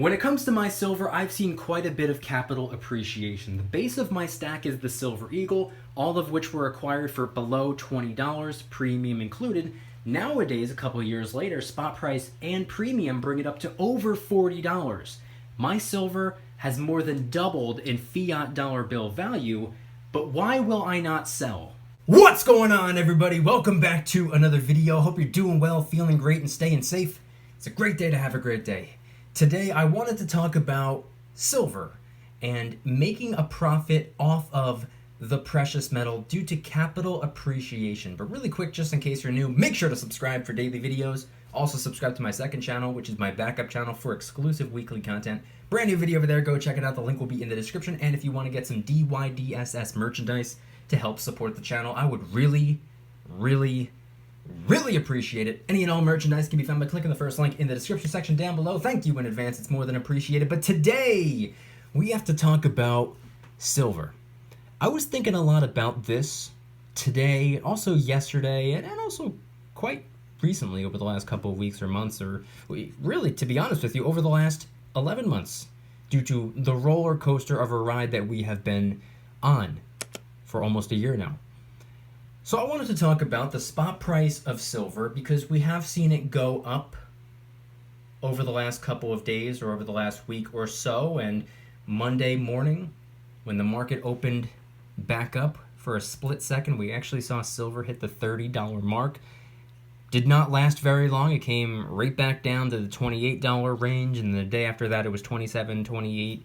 When it comes to my silver, I've seen quite a bit of capital appreciation. The base of my stack is the Silver Eagle, all of which were acquired for below $20, premium included. Nowadays, a couple years later, spot price and premium bring it up to over $40. My silver has more than doubled in fiat dollar bill value, but why will I not sell? What's going on, everybody? Welcome back to another video. Hope you're doing well, feeling great, and staying safe. It's a great day to have a great day. Today, I wanted to talk about silver and making a profit off of the precious metal due to capital appreciation. But really quick, just in case you're new, make sure to subscribe for daily videos. Also subscribe to my second channel, which is my backup channel for exclusive weekly content. Brand new video over there, go check it out. The link will be in the description. And if you want to get some DYDSS merchandise to help support the channel, I would really appreciate it. Any and all merchandise can be found by clicking the first link in the description section down below. Thank you in advance, it's more than appreciated. But today, we have to talk about silver. I was thinking a lot about this today, also yesterday, and also quite recently over the last couple of weeks or months, or really, to be honest with you, over the last 11 months, due to the roller coaster of a ride that we have been on for almost a year now. So I wanted to talk about the spot price of silver because we have seen it go up over the last couple of days or over the last week or so. And Monday morning, when the market opened back up for a split second, we actually saw silver hit the $30 mark. Did not last very long. It came right back down to the $28 range, and the day after that it was $27, $28.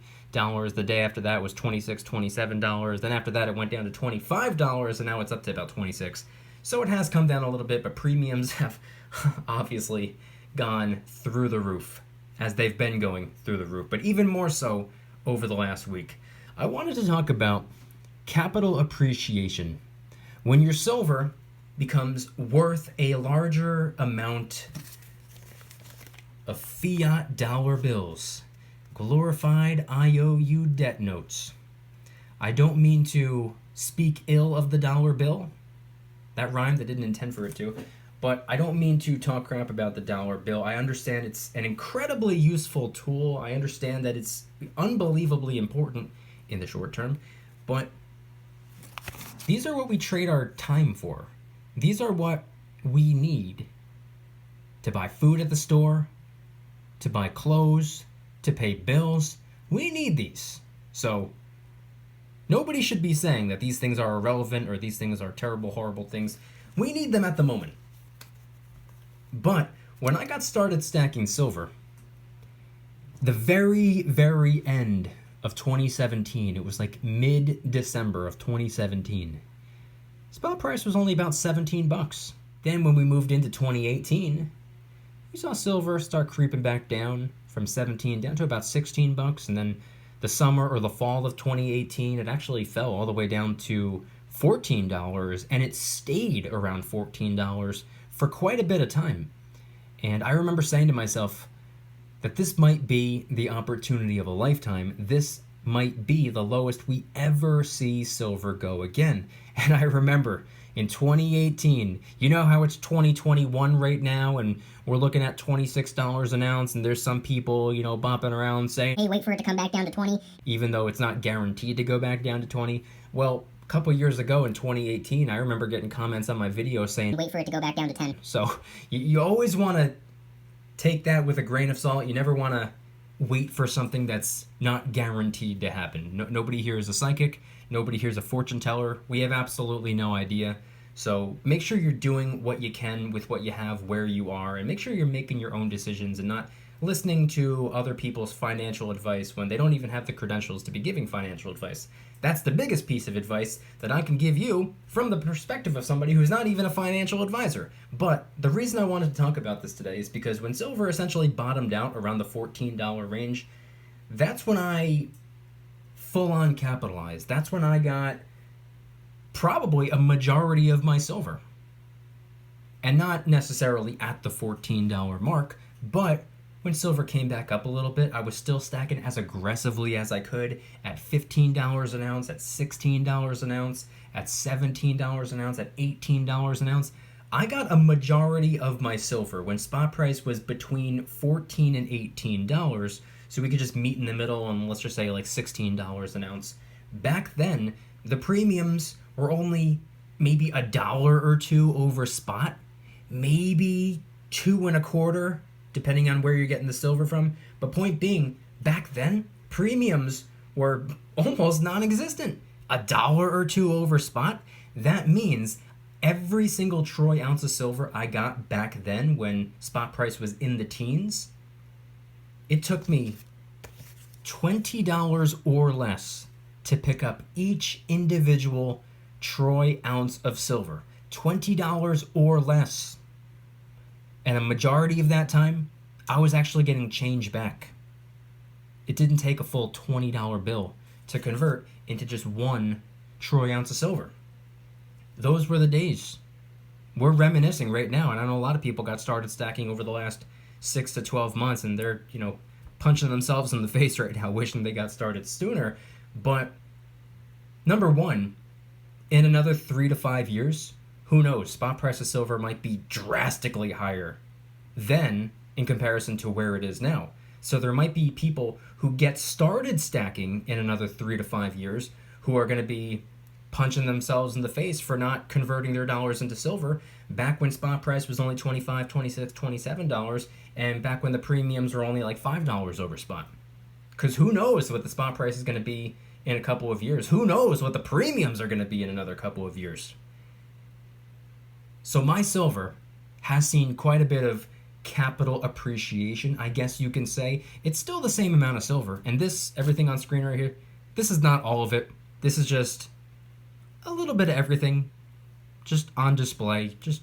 The day after that was $26, $27. Then after that it went down to $25, and now it's up to about $26. So it has come down a little bit, but premiums have obviously gone through the roof, as they've been going through the roof, but even more so over the last week. I wanted to talk about capital appreciation. When your silver becomes worth a larger amount of fiat dollar bills, glorified IOU debt notes. I don't mean to speak ill of the dollar bill. That rhymed, I didn't intend for it to. But I don't mean to talk crap about the dollar bill. I understand it's an incredibly useful tool. I understand that it's unbelievably important in the short term. But these are what we trade our time for. These are what we need to buy food at the store, to buy clothes, to pay bills. We need these. So nobody should be saying that these things are irrelevant or these things are terrible, horrible things. We need them at the moment. But when I got started stacking silver, the very end of 2017, it was like mid-December of 2017, spot price was only about 17 bucks. Then when we moved into 2018, we saw silver start creeping back down from 17 down to about 16 bucks, and then the summer or the fall of 2018, it actually fell all the way down to $14, and it stayed around $14 for quite a bit of time. And I remember saying to myself that this might be the opportunity of a lifetime. This might be the lowest we ever see silver go again. And I remember in 2018, you know how it's 2021 right now, and we're looking at $26 an ounce, and there's some people, you know, bopping around saying, hey, wait for it to come back down to 20. Even though it's not guaranteed to go back down to 20. Well, a couple years ago in 2018, I remember getting comments on my video saying, wait for it to go back down to 10. So you always want to take that with a grain of salt. You never want to wait for something that's not guaranteed to happen. Nobody here is a psychic. Nobody here is a fortune teller. We have absolutely no idea. So make sure you're doing what you can with what you have where you are, and make sure you're making your own decisions and not listening to other people's financial advice when they don't even have the credentials to be giving financial advice. That's the biggest piece of advice that I can give you from the perspective of somebody who's not even a financial advisor. But the reason I wanted to talk about this today is because when silver essentially bottomed out around the $14 range, that's when I full-on capitalized. That's when I got probably a majority of my silver. And not necessarily at the $14 mark, but when silver came back up a little bit, I was still stacking as aggressively as I could at $15 an ounce, at $16 an ounce, at $17 an ounce, at $18 an ounce. I got a majority of my silver when spot price was between $14 and $18. so we could just meet in the middle and let's just say like $16 an ounce. Back then, the premiums were only maybe $1 or $2 over spot, maybe 2.25, depending on where you're getting the silver from. But point being, back then, premiums were almost non-existent. $1 or $2 over spot. That means every single troy ounce of silver I got back then when spot price was in the teens, it took me $20 or less to pick up each individual troy ounce of silver. $20 or less. And a majority of that time, I was actually getting change back. It didn't take a full $20 bill to convert into just one troy ounce of silver. Those were the days. We're reminiscing right now, and I know a lot of people got started stacking over the last 6 to 12 months, and they're, punching themselves in the face right now, wishing they got started sooner. But number one, in another 3 to 5 years, who knows? Spot price of silver might be drastically higher then in comparison to where it is now. So there might be people who get started stacking in another 3 to 5 years who are going to be punching themselves in the face for not converting their dollars into silver back when spot price was only $25, $26, $27, and back when the premiums were only like $5 over spot. Because who knows what the spot price is going to be in a couple of years? Who knows what the premiums are going to be in another couple of years? So my silver has seen quite a bit of capital appreciation, I guess you can say. It's still the same amount of silver. And this, everything on screen right here, this is not all of it. This is just a little bit of everything just on display, just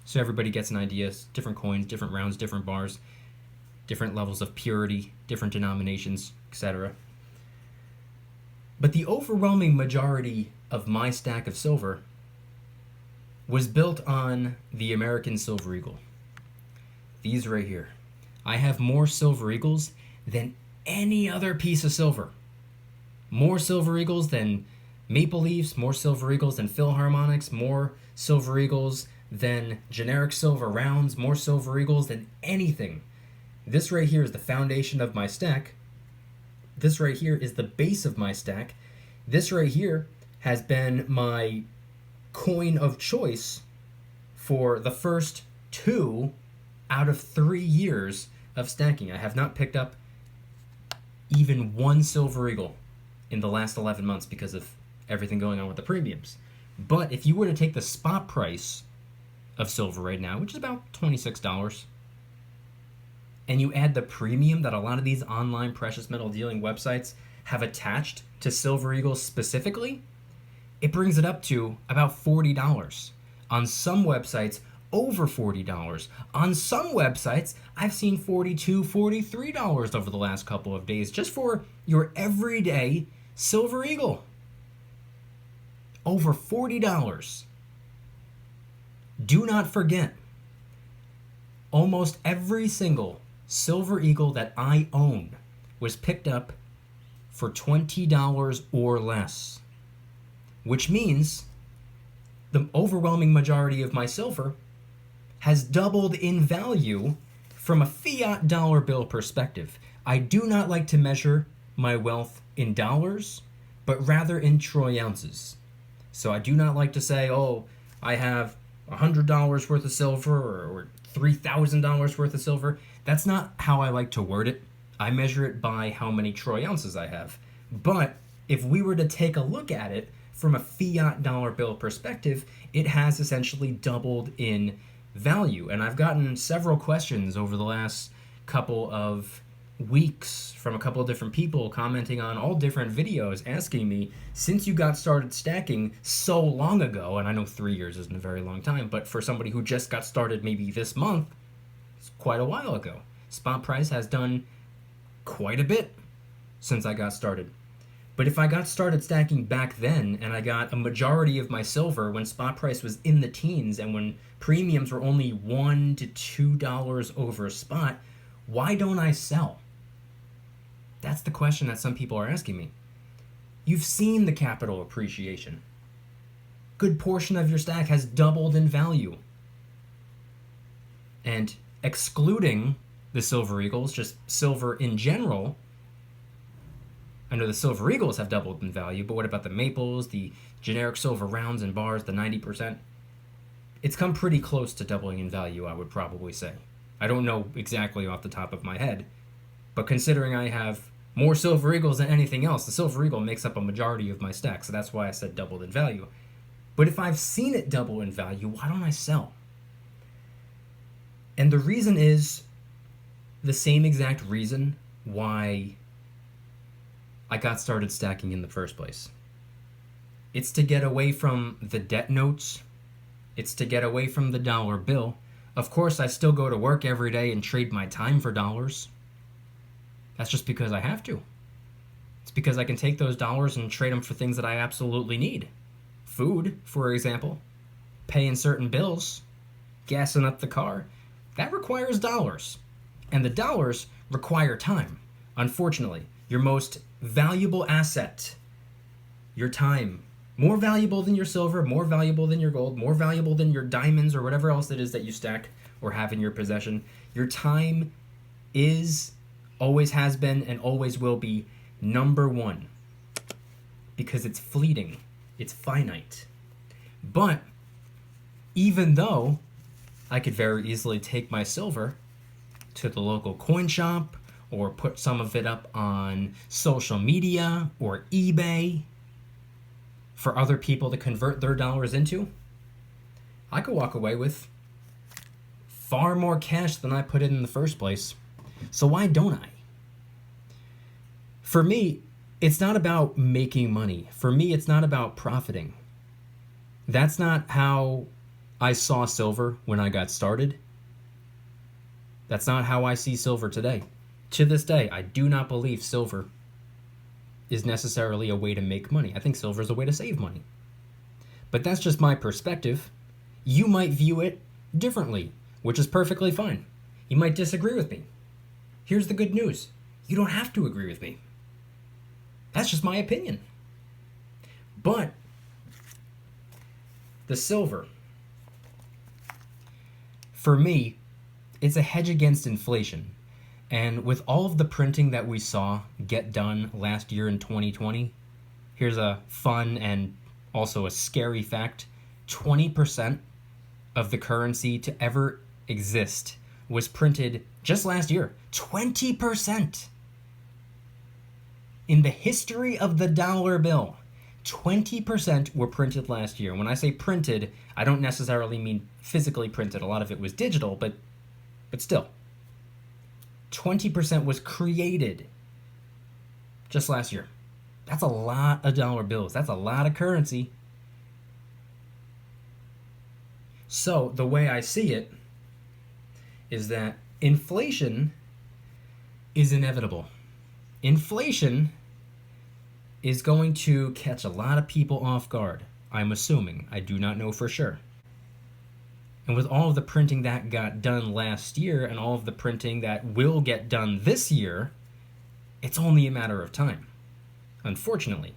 so everybody gets an idea. Different coins, different rounds, different bars, different levels of purity, different denominations, etc. But the overwhelming majority of my stack of silver was built on the American Silver Eagle. These right here. I have more Silver Eagles than any other piece of silver. More Silver Eagles than Maple Leafs, more Silver Eagles than Philharmonics, more Silver Eagles than generic silver rounds, more Silver Eagles than anything. This right here is the foundation of my stack. This right here is the base of my stack. This right here has been my coin of choice for the first 2 out of 3 years of stacking. I have not picked up even one Silver Eagle in the last 11 months because of everything going on with the premiums. But if you were to take the spot price of silver right now, which is about $26, and you add the premium that a lot of these online precious metal dealing websites have attached to Silver Eagles specifically, it brings it up to about $40. On some websites, over $40. On some websites, I've seen $42, $43 over the last couple of days just for your everyday Silver Eagle. Over $40. Do not forget, almost every single Silver Eagle that I own was picked up for $20 or less, which means the overwhelming majority of my silver has doubled in value from a fiat dollar bill perspective. I do not like to measure my wealth in dollars, but rather in troy ounces. So I do not like to say, oh, I have $100 worth of silver or $3,000 worth of silver. That's not how I like to word it. I measure it by how many troy ounces I have. But if we were to take a look at it from a fiat dollar bill perspective, it has essentially doubled in value. And I've gotten several questions over the last couple of weeks from a couple of different people commenting on all different videos asking me, since you got started stacking so long ago, and I know 3 years isn't a very long time, but for somebody who just got started maybe this month, it's quite a while ago. Spot price has done quite a bit since I got started. But if I got started stacking back then and I got a majority of my silver when spot price was in the teens and when premiums were only $1 to $2 over spot, why don't I sell? That's the question that some people are asking me. You've seen the capital appreciation. Good portion of your stack has doubled in value. And excluding the Silver Eagles, just silver in general. I know the Silver Eagles have doubled in value, but what about the Maples, the generic silver rounds and bars, the 90%? It's come pretty close to doubling in value, I would probably say. I don't know exactly off the top of my head, but considering I have more Silver Eagles than anything else, the Silver Eagle makes up a majority of my stack, so that's why I said doubled in value. But if I've seen it double in value, why don't I sell? And the reason is the same exact reason why I got started stacking in the first place. It's to get away from the debt notes. It's to get away from the dollar bill. Of course, I still go to work every day and trade my time for dollars. That's just because I have to. It's because I can take those dollars and trade them for things that I absolutely need. Food, for example. Paying certain bills. Gassing up the car. That requires dollars. And the dollars require time. Unfortunately, your most valuable asset, your time, more valuable than your silver, more valuable than your gold, more valuable than your diamonds or whatever else it is that you stack or have in your possession. Your time is, always has been, and always will be number one because it's fleeting, it's finite. But even though I could very easily take my silver to the local coin shop or put some of it up on social media or eBay for other people to convert their dollars into, I could walk away with far more cash than I put in the first place. So why don't I? For me, it's not about making money. For me, it's not about profiting. That's not how I saw silver when I got started. That's not how I see silver today. To this day, I do not believe silver is necessarily a way to make money. I think silver is a way to save money. But that's just my perspective. You might view it differently, which is perfectly fine. You might disagree with me. Here's the good news. You don't have to agree with me. That's just my opinion. But the silver, for me, it's a hedge against inflation. And with all of the printing that we saw get done last year in 2020, here's a fun and also a scary fact. 20% of the currency to ever exist was printed just last year. 20%! In the history of the dollar bill, 20% were printed last year. When I say printed, I don't necessarily mean physically printed. A lot of it was digital, but still. 20% was created just last year. That's a lot of dollar bills. That's a lot of currency. So the way I see it is that inflation is inevitable. Inflation is going to catch a lot of people off guard. I'm assuming. I do not know for sure. And with all of the printing that got done last year and all of the printing that will get done this year, it's only a matter of time, unfortunately.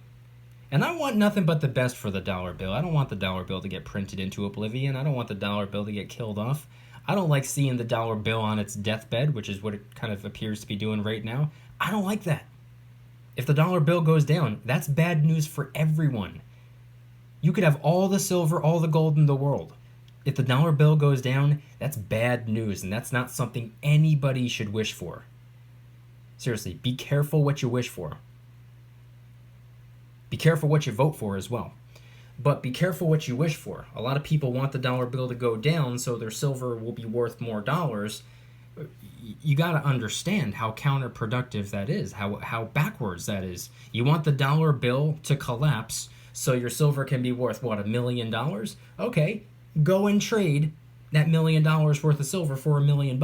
And I want nothing but the best for the dollar bill. I don't want the dollar bill to get printed into oblivion. I don't want the dollar bill to get killed off. I don't like seeing the dollar bill on its deathbed, which is what it kind of appears to be doing right now. I don't like that. If the dollar bill goes down, that's bad news for everyone. You could have all the silver, all the gold in the world. If the dollar bill goes down, that's bad news, and that's not something anybody should wish for. Seriously, be careful what you wish for. Be careful what you vote for as well. But be careful what you wish for. A lot of people want the dollar bill to go down so their silver will be worth more dollars. You got to understand how counterproductive that is, how backwards that is. You want the dollar bill to collapse so your silver can be worth, what, $1 million? Okay. Go and trade that $1 million worth of silver for $1 million.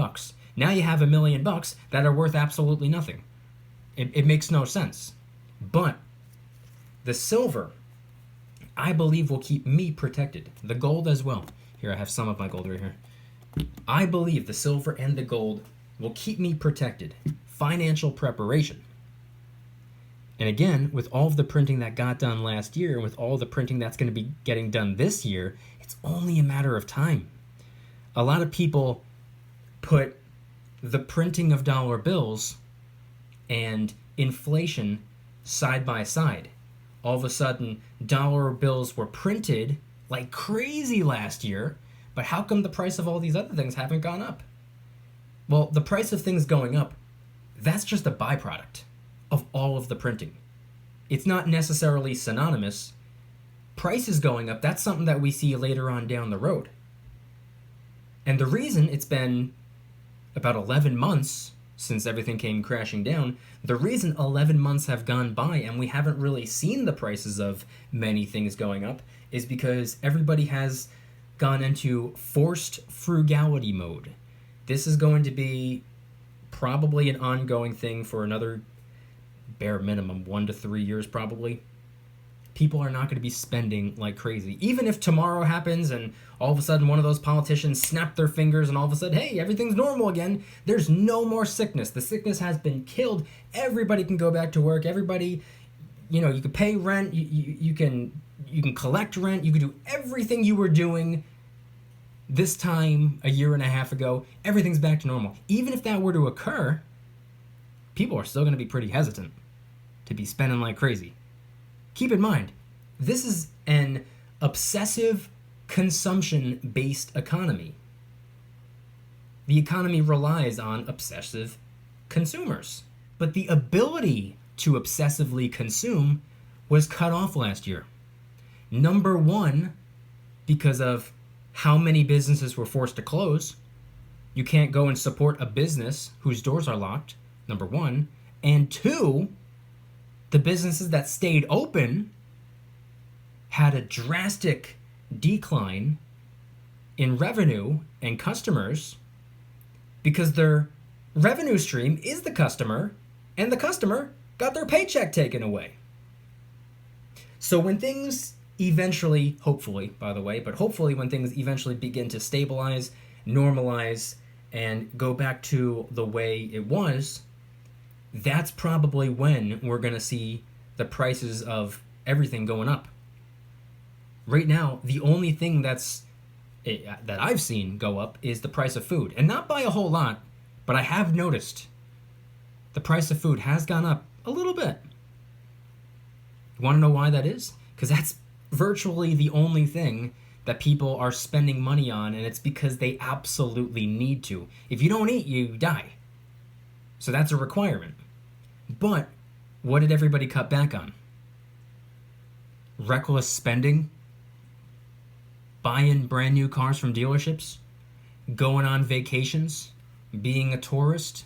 Now you have $1 million that are worth absolutely nothing. It makes no sense. But the silver, I believe, will keep me protected. The gold as well. Here, I have some of my gold right here. I believe the silver and the gold will keep me protected. Financial preparation. And again, with all of the printing that got done last year, and with all the printing that's going to be getting done this year, it's only a matter of time. A lot of people put the printing of dollar bills and inflation side by side. All of a sudden, dollar bills were printed like crazy last year, but how come the price of all these other things haven't gone up? Well, the price of things going up, that's just a byproduct of all of the printing. It's not necessarily synonymous. Prices going up, that's something that we see later on down the road. And the reason it's been about 11 months since everything came crashing down, the reason 11 months have gone by and we haven't really seen the prices of many things going up is because everybody has gone into forced frugality mode. This is going to be probably an ongoing thing for another bare minimum 1 to 3 years probably. People are not going to be spending like crazy. Even if tomorrow happens and all of a sudden one of those politicians snap their fingers and all of a sudden, hey, everything's normal again, there's no more sickness. The sickness has been killed. Everybody can go back to work. Everybody, you can pay rent. You can collect rent. You can do everything you were doing this time a year and a half ago. Everything's back to normal. Even if that were to occur, people are still going to be pretty hesitant to be spending like crazy. Keep in mind, this is an obsessive consumption-based economy. The economy relies on obsessive consumers. But the ability to obsessively consume was cut off last year. Number one, because of how many businesses were forced to close. You can't go and support a business whose doors are locked, number one. And two, the businesses that stayed open had a drastic decline in revenue and customers because their revenue stream is the customer, and the customer got their paycheck taken away. So when things eventually, hopefully, by the way, but hopefully when things eventually begin to stabilize, normalize, and go back to the way it was, that's probably when we're going to see the prices of everything going up. Right now, the only thing that I've seen go up is the price of food. And not by a whole lot, but I have noticed the price of food has gone up a little bit. You want to know why that is? Because that's virtually the only thing that people are spending money on, and it's because they absolutely need to. If you don't eat, you die. So that's a requirement. But what did everybody cut back on? Reckless spending, buying brand new cars from dealerships, going on vacations, being a tourist.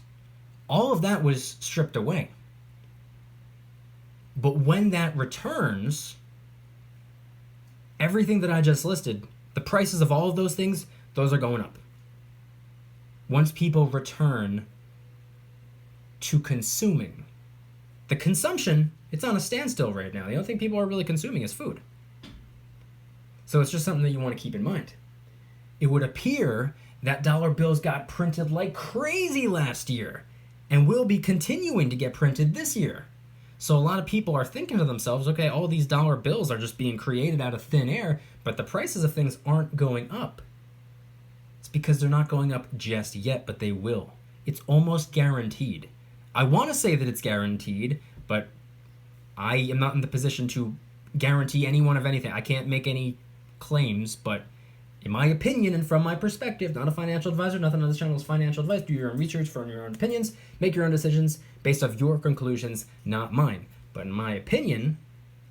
All of that was stripped away. But when that returns, everything that I just listed, the prices of all of those things, those are going up. Once people return to consuming. The consumption, it's on a standstill right now. The only thing people are really consuming is food. So it's just something that you want to keep in mind. It would appear that dollar bills got printed like crazy last year and will be continuing to get printed this year. So a lot of people are thinking to themselves, okay, all these dollar bills are just being created out of thin air, but the prices of things aren't going up. It's because they're not going up just yet, but they will. It's almost guaranteed. I want to say that it's guaranteed, but I am not in the position to guarantee anyone of anything. I can't make any claims, but in my opinion and from my perspective, not a financial advisor, nothing on this channel is financial advice. Do your own research, form your own opinions, make your own decisions based off your conclusions, not mine. But in my opinion,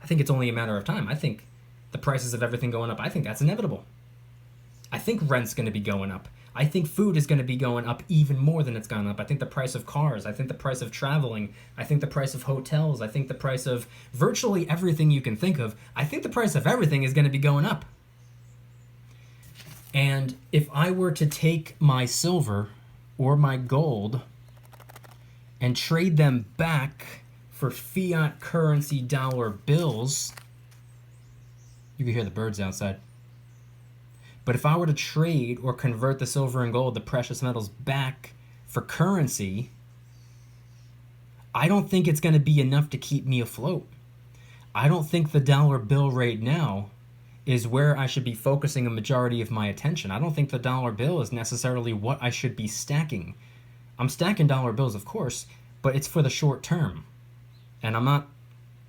I think it's only a matter of time. I think the prices of everything going up, I think that's inevitable. I think rent's going to be going up. I think food is going to be going up even more than it's gone up. I think the price of cars, I think the price of traveling, I think the price of hotels, I think the price of virtually everything you can think of, I think the price of everything is going to be going up. And if I were to take my silver or my gold and trade them back for fiat currency dollar bills, you can hear the birds outside. But if I were to trade or convert the silver and gold, the precious metals, back for currency, I don't think it's going to be enough to keep me afloat. I don't think the dollar bill right now is where I should be focusing a majority of my attention. I don't think the dollar bill is necessarily what I should be stacking. I'm stacking dollar bills, of course, but it's for the short term. And I'm not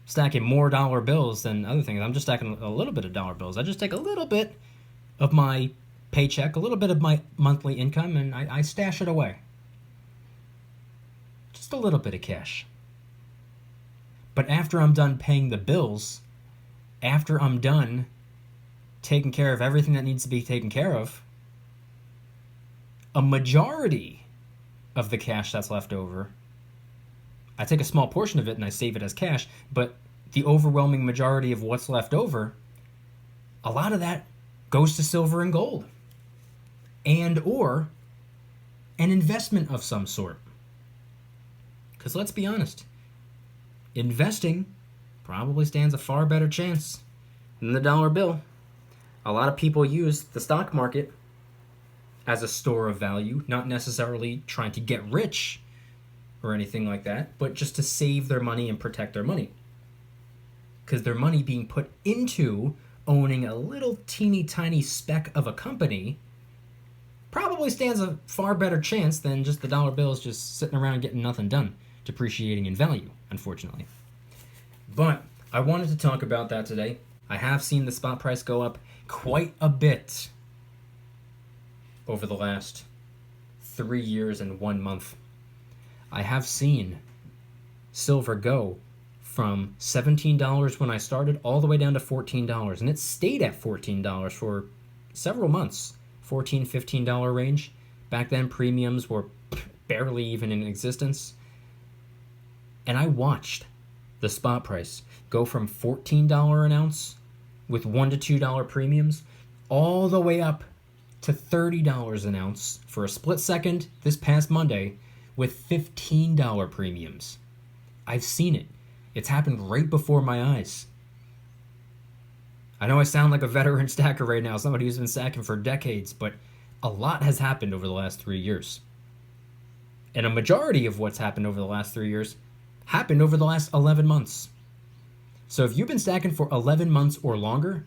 stacking more dollar bills than other things. I'm just stacking a little bit of dollar bills. I just take a little bit of my paycheck, a little bit of my monthly income, and I stash it away. Just a little bit of cash. But after I'm done paying the bills, after I'm done taking care of everything that needs to be taken care of, a majority of the cash that's left over, I take a small portion of it and I save it as cash, but the overwhelming majority of what's left over, a lot of that goes to silver and gold, and or an investment of some sort. Because let's be honest, investing probably stands a far better chance than the dollar bill. A lot of people use the stock market as a store of value, not necessarily trying to get rich or anything like that, but just to save their money and protect their money. Because their money being put into owning a little teeny tiny speck of a company probably stands a far better chance than just the dollar bills just sitting around getting nothing done, depreciating in value, unfortunately. But I wanted to talk about that today. I have seen the spot price go up quite a bit over the last 3 years and 1 month. I have seen silver go from $17 when I started all the way down to $14, and it stayed at $14 for several months. $14, $15 range. Back then premiums were barely even in existence. And I watched the spot price go from $14 an ounce with $1 to $2 premiums all the way up to $30 an ounce for a split second this past Monday with $15 premiums. I've seen it. It's happened right before my eyes. I know I sound like a veteran stacker right now, somebody who's been stacking for decades, but a lot has happened over the last 3 years. And a majority of what's happened over the last 3 years happened over the last 11 months. So if you've been stacking for 11 months or longer,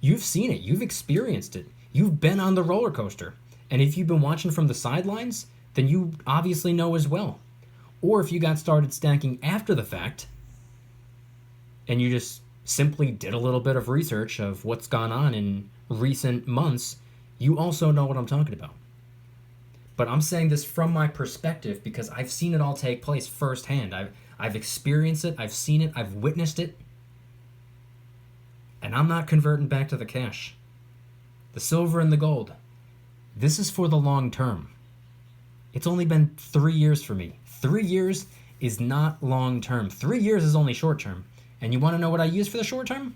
you've seen it, you've experienced it, you've been on the roller coaster. And if you've been watching from the sidelines, then you obviously know as well. Or if you got started stacking after the fact, and you just simply did a little bit of research of what's gone on in recent months, you also know what I'm talking about. But I'm saying this from my perspective because I've seen it all take place firsthand. I've experienced it, I've seen it, I've witnessed it, and I'm not converting back to the cash. The silver and the gold, this is for the long term. It's only been 3 years for me. 3 years is not long term. 3 years is only short term. And you want to know what I use for the short term?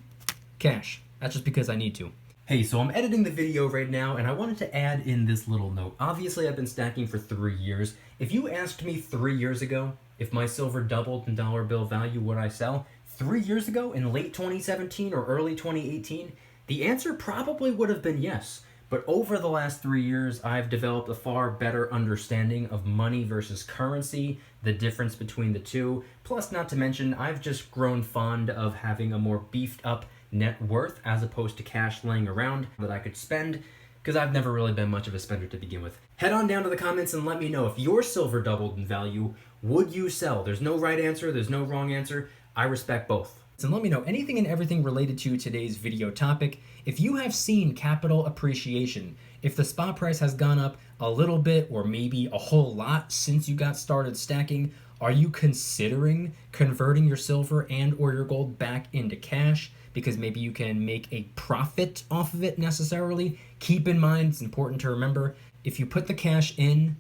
Cash. That's just because I need to. Hey, so I'm editing the video right now, and I wanted to add in this little note. Obviously, I've been stacking for 3 years. If you asked me 3 years ago if my silver doubled in dollar bill value, would I sell? 3 years ago, in late 2017 or early 2018, the answer probably would have been yes. But over the last 3 years, I've developed a far better understanding of money versus currency, the difference between the two. Plus, not to mention, I've just grown fond of having a more beefed up net worth as opposed to cash laying around that I could spend, because I've never really been much of a spender to begin with. Head on down to the comments and let me know if your silver doubled in value, would you sell? There's no right answer, there's no wrong answer. I respect both. And let me know anything and everything related to today's video topic. If you have seen capital appreciation, if the spot price has gone up a little bit or maybe a whole lot since you got started stacking, are you considering converting your silver and or your gold back into cash? Because maybe you can make a profit off of it necessarily. Keep in mind, it's important to remember, if you put the cash in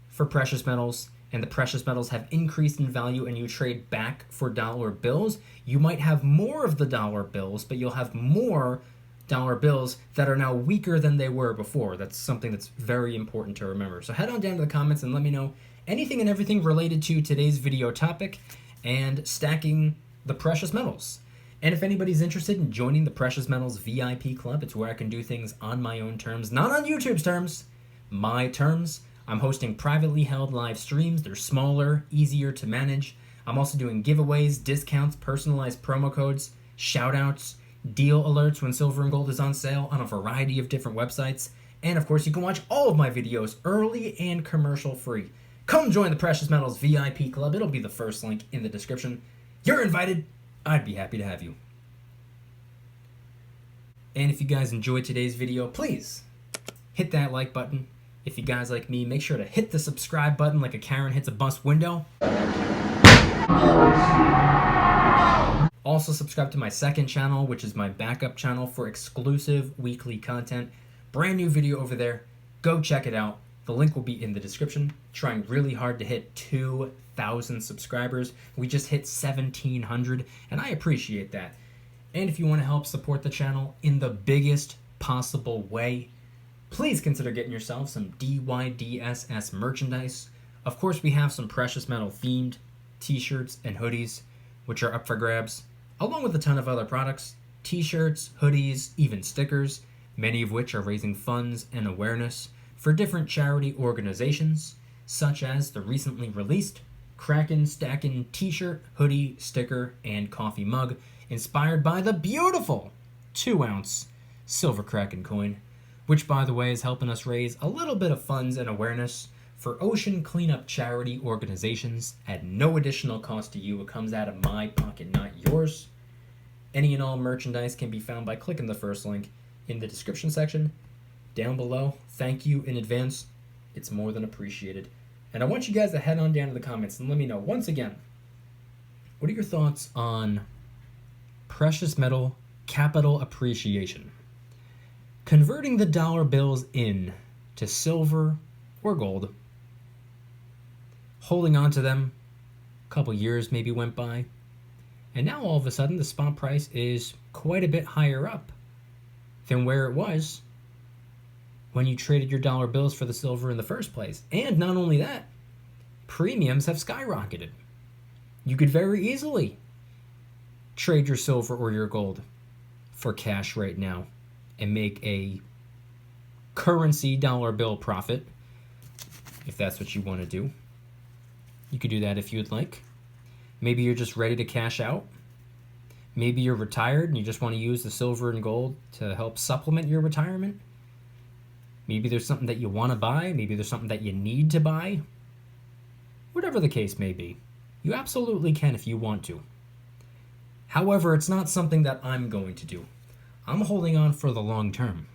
for precious metals and the precious metals have increased in value and you trade back for dollar bills, you might have more of the dollar bills, but you'll have more dollar bills that are now weaker than they were before. That's something that's very important to remember. So head on down to the comments and let me know anything and everything related to today's video topic and stacking the precious metals. And if anybody's interested in joining the Precious Metals VIP Club, it's where I can do things on my own terms, not on YouTube's terms, my terms. I'm hosting privately held live streams. They're smaller, easier to manage. I'm also doing giveaways, discounts, personalized promo codes, shoutouts, deal alerts when silver and gold is on sale on a variety of different websites. And of course, you can watch all of my videos early and commercial free. Come join the Precious Metals VIP Club. It'll be the first link in the description. You're invited. I'd be happy to have you. And if you guys enjoyed today's video, please hit that like button. If you guys like me, make sure to hit the subscribe button like a Karen hits a bus window. Also subscribe to my second channel, which is my backup channel for exclusive weekly content. Brand new video over there. Go check it out. The link will be in the description. Trying really hard to hit 2,000 subscribers. We just hit 1,700, and I appreciate that. And if you want to help support the channel in the biggest possible way, please consider getting yourself some DYDSS merchandise. Of course, we have some precious metal themed t-shirts and hoodies, which are up for grabs, along with a ton of other products, t-shirts, hoodies, even stickers, many of which are raising funds and awareness for different charity organizations, such as the recently released Kraken Stackin' t-shirt, hoodie, sticker, and coffee mug, inspired by the beautiful 2-ounce silver Kraken coin, which, by the way, is helping us raise a little bit of funds and awareness for ocean cleanup charity organizations at no additional cost to you. It comes out of my pocket, not yours. Any and all merchandise can be found by clicking the first link in the description section down below. Thank you in advance. It's more than appreciated. And I want you guys to head on down to the comments and let me know, once again, what are your thoughts on precious metal capital appreciation? Converting the dollar bills in to silver or gold, holding on to them, a couple years maybe went by, and now all of a sudden the spot price is quite a bit higher up than where it was when you traded your dollar bills for the silver in the first place. And not only that, premiums have skyrocketed. You could very easily trade your silver or your gold for cash right now and make a currency dollar bill profit, if that's what you want to do. You could do that if you'd like. Maybe you're just ready to cash out. Maybe you're retired and you just want to use the silver and gold to help supplement your retirement. Maybe there's something that you want to buy. Maybe there's something that you need to buy. Whatever the case may be, you absolutely can if you want to. However, it's not something that I'm going to do. I'm holding on for the long term.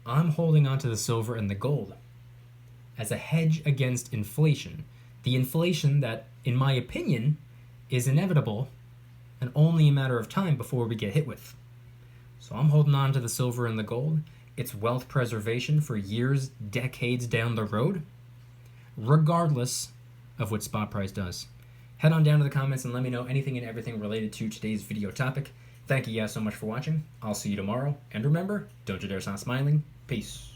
I'm holding on to the silver and the gold as a hedge against inflation. The inflation that, in my opinion, is inevitable and only a matter of time before we get hit with. So I'm holding on to the silver and the gold. It's wealth preservation for years, decades down the road, regardless of what spot price does. Head on down to the comments and let me know anything and everything related to today's video topic. Thank you guys so much for watching. I'll see you tomorrow. And remember, don't you dare stop smiling. Peace.